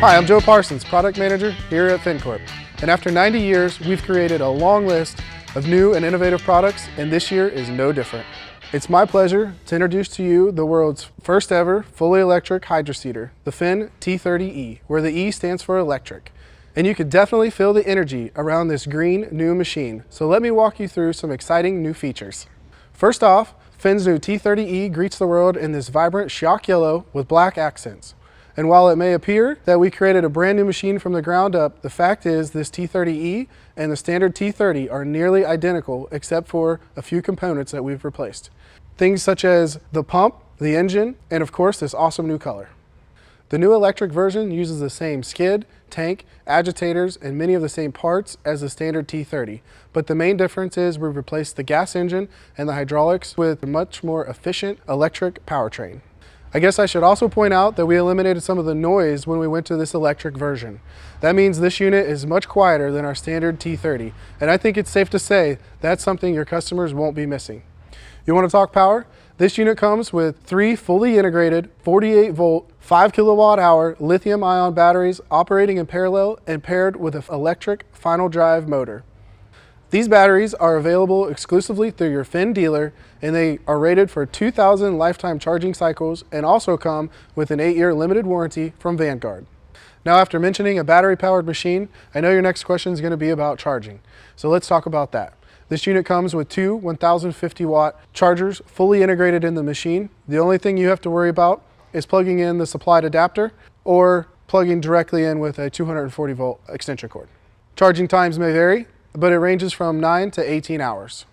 Hi, I'm Joe Parsons, Product Manager here at FinCorp. And after 90 years, we've created a long list of new and innovative products, and this year is no different. It's my pleasure to introduce to you the world's first ever fully electric hydroseeder, the Finn T30E, where the E stands for electric. And you could definitely feel the energy around this green new machine. So let me walk you through some exciting new features. First off, Finn's new T30E greets the world in this vibrant shock yellow with black accents. And while it may appear that we created a brand new machine from the ground up, the fact is this T30E and the standard T30 are nearly identical except for a few components that we've replaced. Things such as the pump, the engine, and of course this awesome new color. The new electric version uses the same skid, tank, agitators, and many of the same parts as the standard T30, but the main difference is we've replaced the gas engine and the hydraulics with a much more efficient electric powertrain. I guess I should also point out that we eliminated some of the noise when we went to this electric version. That means this unit is much quieter than our standard T30, and I think it's safe to say that's something your customers won't be missing. You want to talk power? This unit comes with 3 fully integrated 48 volt, 5 kilowatt hour lithium ion batteries operating in parallel and paired with an electric final drive motor. These batteries are available exclusively through your Finn dealer, and they are rated for 2,000 lifetime charging cycles and also come with an 8-year limited warranty from Vanguard. Now, after mentioning a battery-powered machine, I know your next question is going to be about charging. So let's talk about that. This unit comes with 2 1050 watt chargers fully integrated in the machine. The only thing you have to worry about is plugging in the supplied adapter or plugging directly in with a 240 volt extension cord. Charging times may vary, but it ranges from 9 to 18 hours.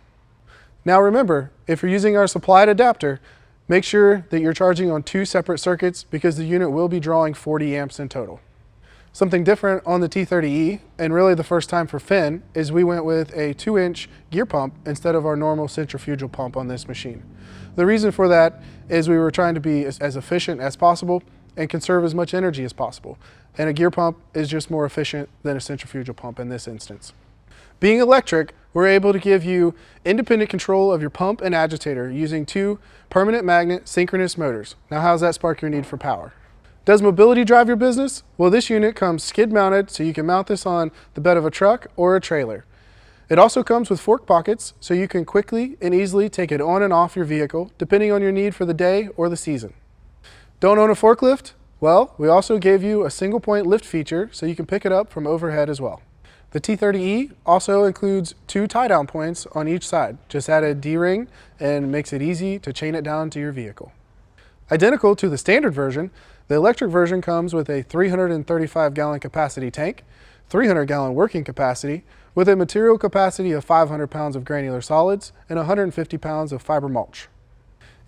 Now remember, if you're using our supplied adapter, make sure that you're charging on 2 separate circuits because the unit will be drawing 40 amps in total. Something different on the T30E, and really the first time for Finn, is we went with a 2-inch gear pump instead of our normal centrifugal pump on this machine. The reason for that is we were trying to be as efficient as possible and conserve as much energy as possible. And a gear pump is just more efficient than a centrifugal pump in this instance. Being electric, we're able to give you independent control of your pump and agitator using 2 permanent magnet synchronous motors. Now, how does that spark your need for power? Does mobility drive your business? Well, this unit comes skid mounted, so you can mount this on the bed of a truck or a trailer. It also comes with fork pockets, so you can quickly and easily take it on and off your vehicle, depending on your need for the day or the season. Don't own a forklift? Well, we also gave you a single point lift feature, so you can pick it up from overhead as well. The T30E also includes 2 tie-down points on each side. Just add a D-ring and makes it easy to chain it down to your vehicle. Identical to the standard version, the electric version comes with a 335 gallon capacity tank, 300 gallon working capacity, with a material capacity of 500 pounds of granular solids and 150 pounds of fiber mulch.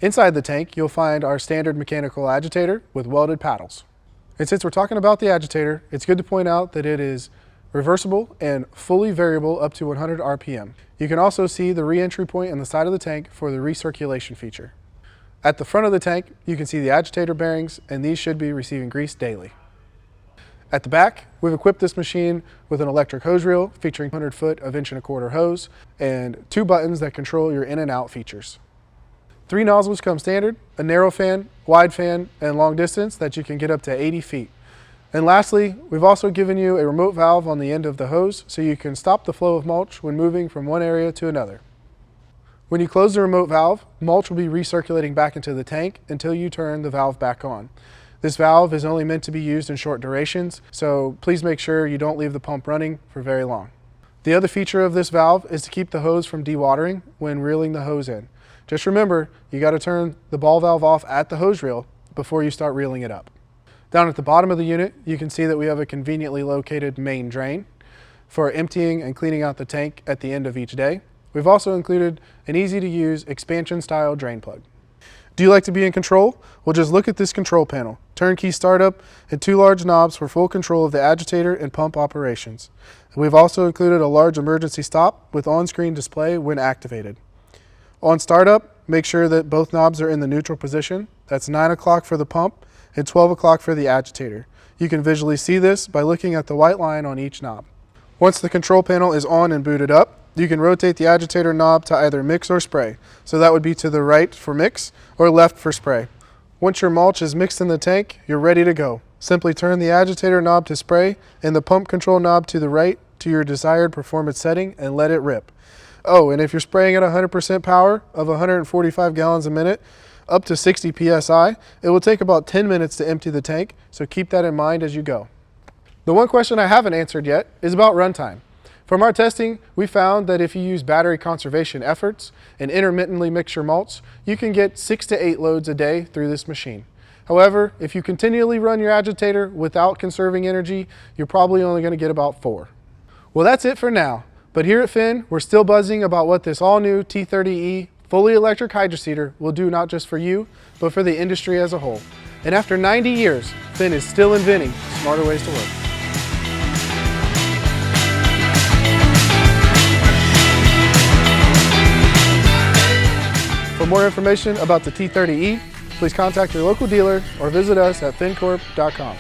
Inside the tank, you'll find our standard mechanical agitator with welded paddles. And since we're talking about the agitator, it's good to point out that it is reversible and fully variable up to 100 RPM. You can also see the re-entry point in the side of the tank for the recirculation feature. At the front of the tank, you can see the agitator bearings, and these should be receiving grease daily. At the back, we've equipped this machine with an electric hose reel featuring 100 foot of 1.25" hose and 2 buttons that control your in and out features. 3 nozzles come standard, a narrow fan, wide fan, and long distance that you can get up to 80 feet. And lastly, we've also given you a remote valve on the end of the hose so you can stop the flow of mulch when moving from one area to another. When you close the remote valve, mulch will be recirculating back into the tank until you turn the valve back on. This valve is only meant to be used in short durations, so please make sure you don't leave the pump running for very long. The other feature of this valve is to keep the hose from dewatering when reeling the hose in. Just remember, you got to turn the ball valve off at the hose reel before you start reeling it up. Down at the bottom of the unit, you can see that we have a conveniently located main drain for emptying and cleaning out the tank at the end of each day. We've also included an easy-to-use expansion-style drain plug. Do you like to be in control? Well, just look at this control panel. Turnkey startup and 2 large knobs for full control of the agitator and pump operations. We've also included a large emergency stop with on-screen display when activated. On startup, make sure that both knobs are in the neutral position. That's 9 o'clock for the pump and 12 o'clock for the agitator. You can visually see this by looking at the white line on each knob. Once the control panel is on and booted up, you can rotate the agitator knob to either mix or spray. So that would be to the right for mix or left for spray. Once your mulch is mixed in the tank, you're ready to go. Simply turn the agitator knob to spray and the pump control knob to the right to your desired performance setting and let it rip. Oh, and if you're spraying at 100% power of 145 gallons a minute, up to 60 PSI, it will take about 10 minutes to empty the tank, so keep that in mind as you go. The one question I haven't answered yet is about runtime. From our testing, we found that if you use battery conservation efforts and intermittently mix your malts, you can get 6 to 8 loads a day through this machine. However, if you continually run your agitator without conserving energy, you're probably only going to get about 4. Well, that's it for now. But here at Finn, we're still buzzing about what this all-new T30E fully electric hydroseeder will do not just for you, but for the industry as a whole. And after 90 years, Finn is still inventing smarter ways to work. For more information about the T30E, please contact your local dealer or visit us at finncorp.com.